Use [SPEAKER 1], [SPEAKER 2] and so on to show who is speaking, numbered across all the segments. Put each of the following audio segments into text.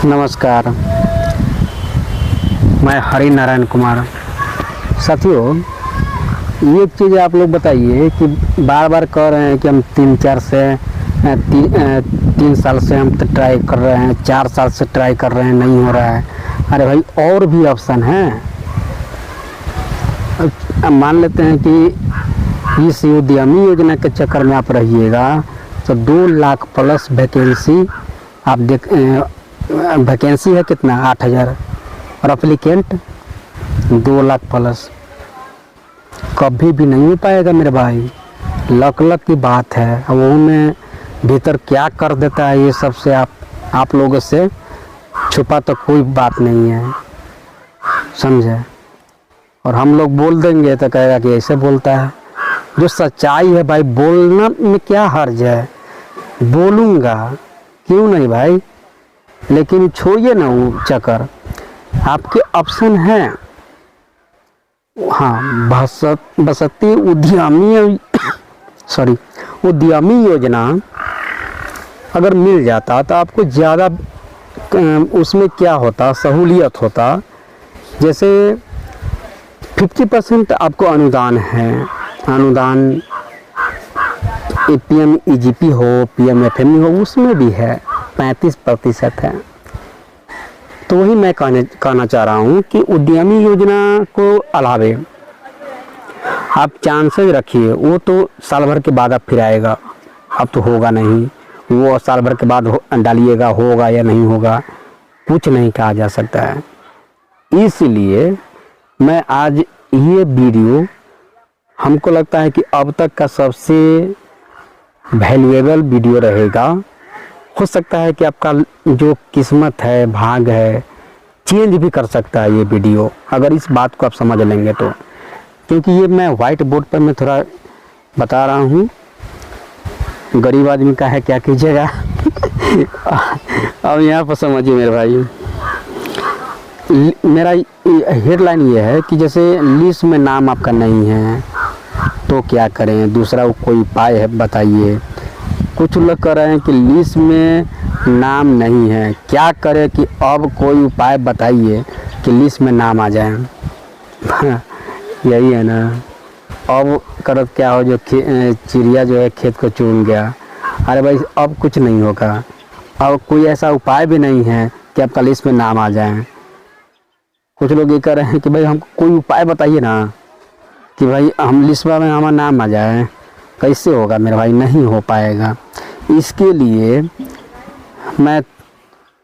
[SPEAKER 1] नमस्कार, मैं हरि नारायण कुमार। साथियों, ये चीज़ आप लोग बताइए कि बार बार कह रहे हैं कि हम 3 साल से हम तो ट्राई कर रहे हैं, 4 साल से ट्राई कर रहे हैं, नहीं हो रहा है। अरे भाई, और भी ऑप्शन हैं। मान लेते हैं कि इस उद्यमी योजना के चक्कर में आप रहिएगा तो 2 लाख प्लस वैकेंसी आप वैकेंसी है कितना, 8,000 और एप्लीकेंट 2 लाख प्लस। कभी भी नहीं हो पाएगा मेरे भाई, लक की बात है। अब वो में भीतर क्या कर देता है, ये सबसे आप लोगों से छुपा तो कोई बात नहीं है, समझे। और हम लोग बोल देंगे तो कहेगा कि ऐसे बोलता है। जो सच्चाई है भाई, बोलना में क्या हर्ज है, बोलूँगा, क्यों नहीं भाई। लेकिन छोड़िए ना वो चक्कर, आपके ऑप्शन हैं। हाँ, बसती उद्यमी योजना अगर मिल जाता तो आपको ज़्यादा उसमें क्या होता, सहूलियत होता। जैसे 50% आपको अनुदान है, अनुदान PM-EGP हो, PM-FME हो, उसमें भी है 35% है। तो वही मैं कहना चाह रहा हूँ कि उद्यमी योजना को अलावे आप चांसेस रखिए। वो तो साल भर के बाद अब फिर आएगा, अब तो होगा नहीं। वो साल भर के बाद डालिएगा, होगा या नहीं होगा कुछ नहीं कहा जा सकता है। इसलिए मैं आज ये वीडियो, हमको लगता है कि अब तक का सबसे वैल्यूएबल वीडियो रहेगा। हो सकता है कि आपका जो किस्मत है, भाग है, चेंज भी कर सकता है ये वीडियो, अगर इस बात को आप समझ लेंगे तो। क्योंकि ये मैं वाइट बोर्ड पर मैं थोड़ा बता रहा हूँ, गरीब आदमी का है, क्या कीजिएगा। अब यहाँ पर समझिए मेरे भाई, मेरा हेडलाइन ये है कि जैसे लिस्ट में नाम आपका नहीं है तो क्या करें, दूसरा कोई उपाय है बताइए। कुछ लोग कह रहे हैं कि लिस्ट में नाम नहीं है, क्या करें कि अब कोई उपाय बताइए कि लिस्ट में नाम आ जाए। यही है ना। अब करत क्या हो, जो चिड़िया जो है खेत को चुन गया। अरे भाई, अब कुछ नहीं होगा। अब कोई ऐसा उपाय भी नहीं है कि आपका लिस्ट में नाम आ जाए। कुछ लोग ये कह रहे हैं कि भाई हमको कोई उपाय बताइए ना कि भाई हम लिस्ट में हमारा नाम आ जाए। कैसे होगा मेरे भाई, नहीं हो पाएगा। इसके लिए मैं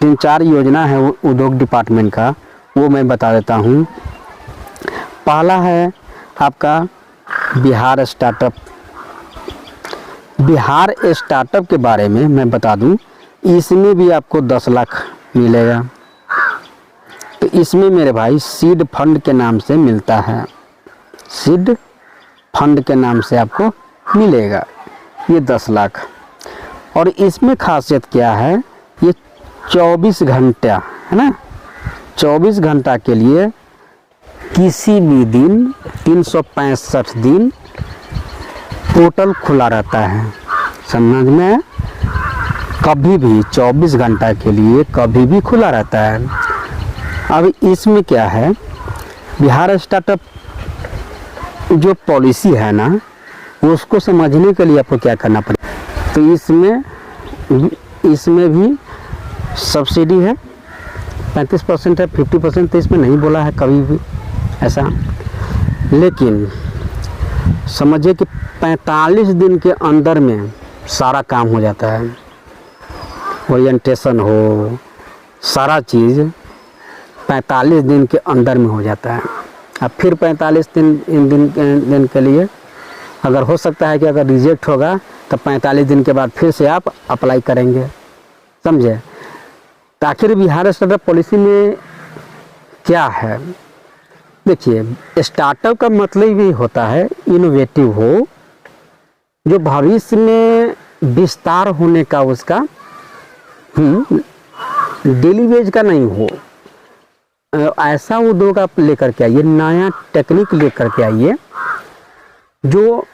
[SPEAKER 1] 3-4 योजना है उद्योग डिपार्टमेंट का, वो मैं बता देता हूँ। पहला है आपका बिहार स्टार्टअप। बिहार स्टार्टअप के बारे में मैं बता दूँ, इसमें भी आपको 10 लाख मिलेगा। तो इसमें मेरे भाई सीड फंड के नाम से मिलता है, सीड फंड के नाम से आपको मिलेगा ये 10 लाख। और इसमें खासियत क्या है, ये 24 घंटा है ना, 24 घंटा के लिए किसी भी दिन 365 दिन पोर्टल खुला रहता है। समझ में, कभी भी 24 घंटा के लिए कभी भी खुला रहता है। अब इसमें क्या है, बिहार स्टार्टअप जो पॉलिसी है ना, उसको समझने के लिए आपको क्या करना पड़ेगा। तो इसमें भी सब्सिडी है, 35% है, 50% तो इसमें नहीं बोला है कभी भी ऐसा। लेकिन समझिए कि 45 दिन के अंदर में सारा काम हो जाता है। ओरिएंटेशन हो, सारा चीज़ 45 दिन के अंदर में हो जाता है। अब फिर 45 दिन के लिए अगर हो सकता है कि अगर रिजेक्ट होगा तो 45 दिन के बाद फिर से आप अप्लाई करेंगे, समझे। तो आखिर बिहार स्टार्टअप पॉलिसी में क्या है, देखिए, स्टार्टअप का मतलब ही होता है इनोवेटिव हो, जो भविष्य में विस्तार होने का उसका डेली वेज का नहीं हो। ऐसा उद्योग आप लेकर के आइए, नया टेक्निक लेकर के आइए जो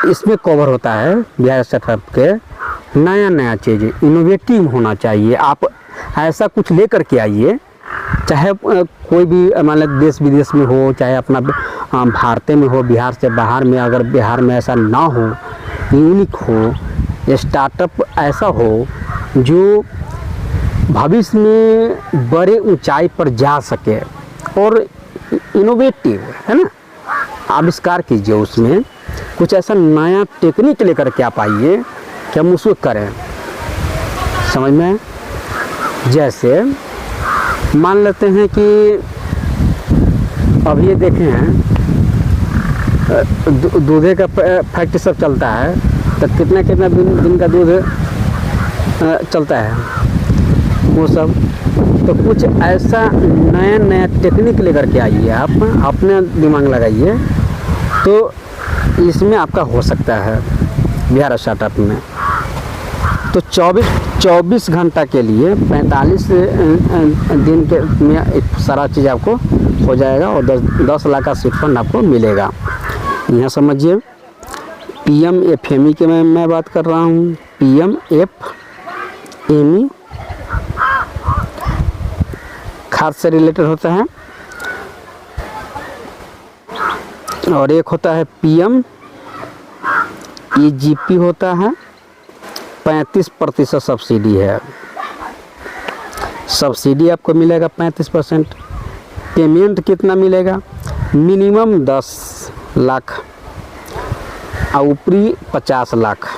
[SPEAKER 1] इसमें कवर होता है। बिहार स्टार्टअप के नया चीज़ इनोवेटिव होना चाहिए। आप ऐसा कुछ लेकर के आइए, चाहे कोई भी मान लो देश विदेश में हो, चाहे अपना भारत में हो, बिहार से बाहर में, अगर बिहार में ऐसा ना हो, यूनिक हो, स्टार्टअप ऐसा हो जो भविष्य में बड़े ऊंचाई पर जा सके और इनोवेटिव, है ना, आविष्कार कीजिए, उसमें कुछ ऐसा नया टेक्निक लेकर के आप आइए कि हम उसको करें। समझ में? जैसे मान लेते हैं कि अब ये देखें हैं दूधे का फैक्ट्री सब चलता है, तो कितना कितना दिन का दूध चलता है वो सब। तो कुछ ऐसा नया नया टेक्निक लेकर के आइए, आप अपने दिमाग लगाइए, तो इसमें आपका हो सकता है बिहार स्टार्टअप में। तो 24 घंटा के लिए 45 दिन के में सारा चीज़ आपको हो जाएगा और 10 लाख का सीट फंड आपको मिलेगा। यहाँ समझिए, PMFME के मैं बात कर रहा हूँ। PMFME खाद से रिलेटेड होता है, और एक होता है PMEGP होता है। 35% सब्सिडी है, सब्सिडी आपको मिलेगा 35%। पेमेंट कितना मिलेगा? मिनिमम 10 लाख और ऊपरी 50 लाख,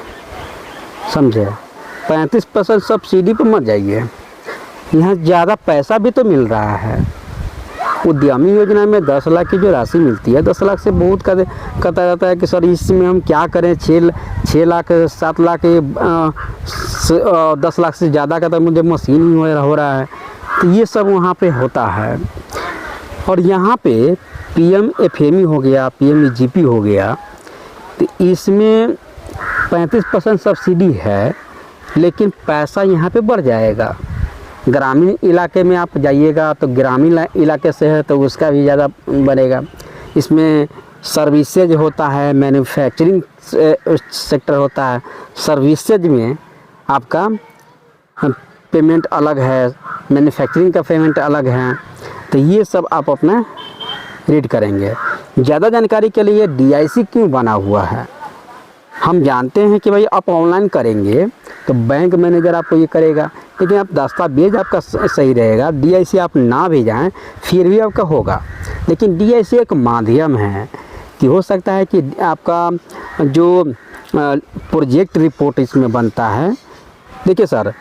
[SPEAKER 1] समझे? 35% सब्सिडी पर मत जाइए, यहाँ ज़्यादा पैसा भी तो मिल रहा है। उद्यमी योजना में 10 लाख की जो राशि मिलती है, 10 लाख से बहुत कहता जाता है कि सर इसमें हम क्या करें, 6 लाख 7 लाख 10 लाख से ज़्यादा का तो मुझे मशीन ही हो रहा है। तो ये सब वहाँ पे होता है। और यहाँ पे PMFME हो गया, PMEGP हो गया, तो इसमें 35% सब्सिडी है, लेकिन पैसा यहाँ पे बढ़ जाएगा। ग्रामीण इलाके में आप जाइएगा तो ग्रामीण इलाके से है तो उसका भी ज़्यादा बनेगा। इसमें सर्विसेज होता है, मैन्युफैक्चरिंग सेक्टर होता है। सर्विसेज में आपका पेमेंट अलग है, मैन्युफैक्चरिंग का पेमेंट अलग है। तो ये सब आप अपना रीड करेंगे। ज़्यादा जानकारी के लिए DIC क्यों बना हुआ है? हम जानते हैं कि भाई आप ऑनलाइन करेंगे तो बैंक मैनेजर आपको ये करेगा, लेकिन आप दस्तावेज आपका सही रहेगा। DIC आप ना भी जाएँ फिर भी आपका होगा, लेकिन DIC एक माध्यम है कि हो सकता है कि आपका जो प्रोजेक्ट रिपोर्ट इसमें बनता है। देखिए सर,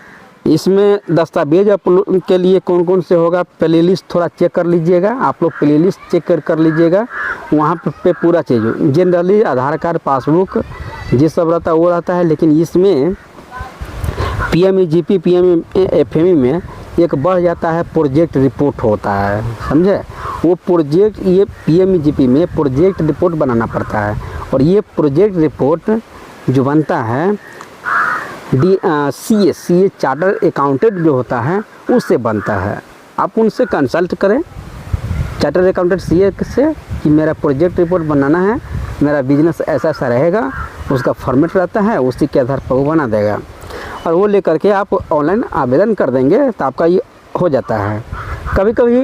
[SPEAKER 1] इसमें दस्तावेज आप के लिए कौन कौन से होगा, प्ले लिस्ट थोड़ा चेक कर लीजिएगा। आप लोग प्ले लिस्ट चेक कर लीजिएगा, वहाँ पे पूरा चीज़ जनरली आधार कार्ड, पासबुक ये सब रहता है वो रहता है। लेकिन इसमें PMEGP PMFME में एक बढ़ जाता है, प्रोजेक्ट रिपोर्ट होता है, समझे? वो प्रोजेक्ट, ये PMEGP में प्रोजेक्ट रिपोर्ट बनाना पड़ता है, और ये प्रोजेक्ट रिपोर्ट जो बनता है CA चार्टर अकाउंटेंट जो होता है उससे बनता है। आप उनसे कंसल्ट करें, चार्टर अकाउंटेंट CA से, कि मेरा प्रोजेक्ट रिपोर्ट बनाना है, मेरा बिजनेस ऐसा ऐसा रहेगा, उसका फॉर्मेट रहता है, उसी के आधार पर वो बना देगा। और वो लेकर के आप ऑनलाइन आवेदन कर देंगे तो आपका ये हो जाता है। कभी कभी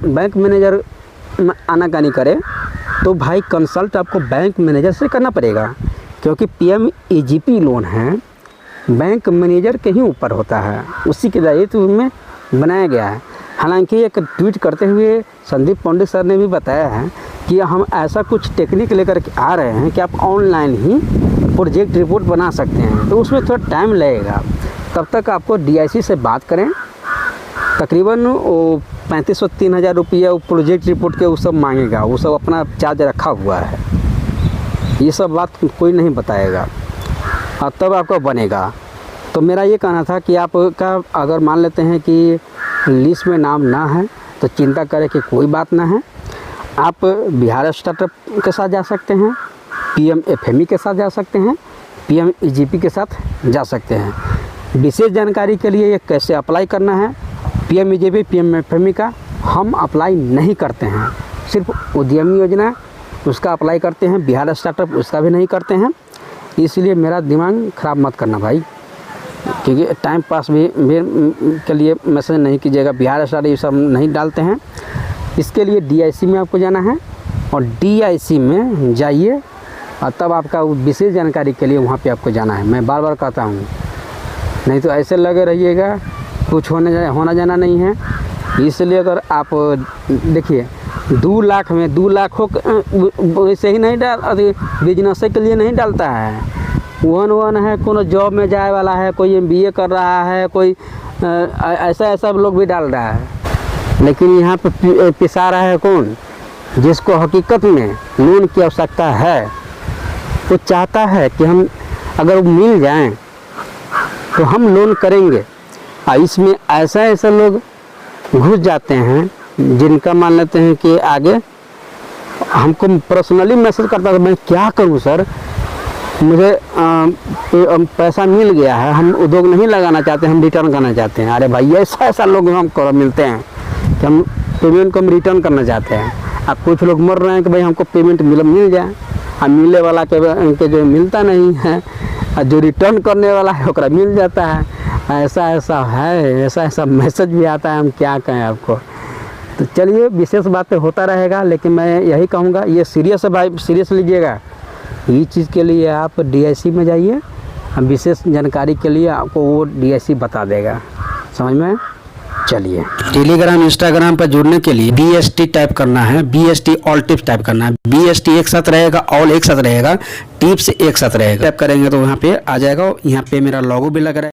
[SPEAKER 1] बैंक मैनेजर आनाकानी करे तो भाई कंसल्ट आपको बैंक मैनेजर से करना पड़ेगा, क्योंकि PMEGP लोन है, बैंक मैनेजर के ही ऊपर होता है, उसी के दायित्व में बनाया गया है। हालांकि एक ट्वीट करते हुए संदीप पंडित सर ने भी बताया है कि हम ऐसा कुछ टेक्निक लेकर के आ रहे हैं कि आप ऑनलाइन ही प्रोजेक्ट रिपोर्ट बना सकते हैं, तो उसमें थोड़ा टाइम लगेगा। तब तक आपको DIC से बात करें, तकरीबन वो 3500 3000 रुपया वो प्रोजेक्ट रिपोर्ट के वो सब मांगेगा, वो सब अपना चार्ज रखा हुआ है। ये सब बात कोई नहीं बताएगा, और तब आपका बनेगा। तो मेरा ये कहना था कि आपका अगर मान लेते हैं कि लिस्ट में नाम ना है तो चिंता करें कि कोई बात ना है, आप बिहार स्टार्टअप के साथ जा सकते हैं, PMFME के साथ जा सकते हैं, PMEGP के साथ जा सकते हैं। विशेष जानकारी के लिए ये कैसे अप्लाई करना है PMEGP PMFME का हम अप्लाई नहीं करते हैं, सिर्फ उद्यमी योजना उसका अप्लाई करते हैं, बिहार स्टार्टअप उसका भी नहीं करते हैं। इसलिए मेरा दिमाग ख़राब मत करना भाई। क्योंकि टाइम पास भी के लिए मैसेज नहीं कीजिएगा, बिहार स्टार ये सब नहीं डालते हैं। इसके लिए DIC में आपको जाना है और DIC में जाइए और तब आपका विशेष जानकारी के लिए वहाँ पे आपको जाना है। मैं बार बार कहता हूँ, नहीं तो ऐसे लगे रहिएगा, कुछ होना जाना नहीं है। इसलिए अगर आप देखिए 2 लाख में 2 लाख हो वैसे ही नहीं डाल, बिजनेस के लिए नहीं डालता है। वन है, कोनो जॉब में जाए वाला है, कोई MBA कर रहा है, कोई ऐसा लोग भी डाल रहा है। लेकिन यहाँ पे पिसा रहा है कौन? जिसको हकीकत में लोन की आवश्यकता है, वो चाहता है कि हम अगर मिल जाएं तो हम लोन करेंगे। और इसमें ऐसा लोग घुस जाते हैं जिनका मान लेते हैं कि आगे हमको पर्सनली मैसेज करता है, मैं क्या करूं सर, मुझे पैसा मिल गया है, हम उद्योग नहीं लगाना चाहते, हम रिटर्न करना चाहते हैं। अरे भाई ऐसा लोग हमको मिलते हैं कि हम पेमेंट को हम रिटर्न करना चाहते हैं। अब कुछ लोग मर रहे हैं कि भाई हमको पेमेंट मिल जाए, और मिलने वाला के जो मिलता नहीं है, और जो रिटर्न करने वाला है ओकरा मिल जाता है। ऐसा है, ऐसा मैसेज भी आता है, हम क्या कहें आपको। तो चलिए, विशेष बातें होता रहेगा, लेकिन मैं यही कहूँगा, ये सीरियस है भाई, सीरियस लीजिएगा। ये चीज़ के लिए आप DIC में जाइए, विशेष जानकारी के लिए आपको वो DIC बता देगा, समझ में। चलिए, टेलीग्राम इंस्टाग्राम पर जुड़ने के लिए BST टाइप करना है, BST ऑल टिप्स टाइप करना है। BST एक साथ रहेगा, ऑल एक साथ रहेगा, टिप्स एक साथ रहेगा। टाइप करेंगे तो वहाँ पे आ जाएगा। यहाँ पे मेरा लोगो भी लग रहा है।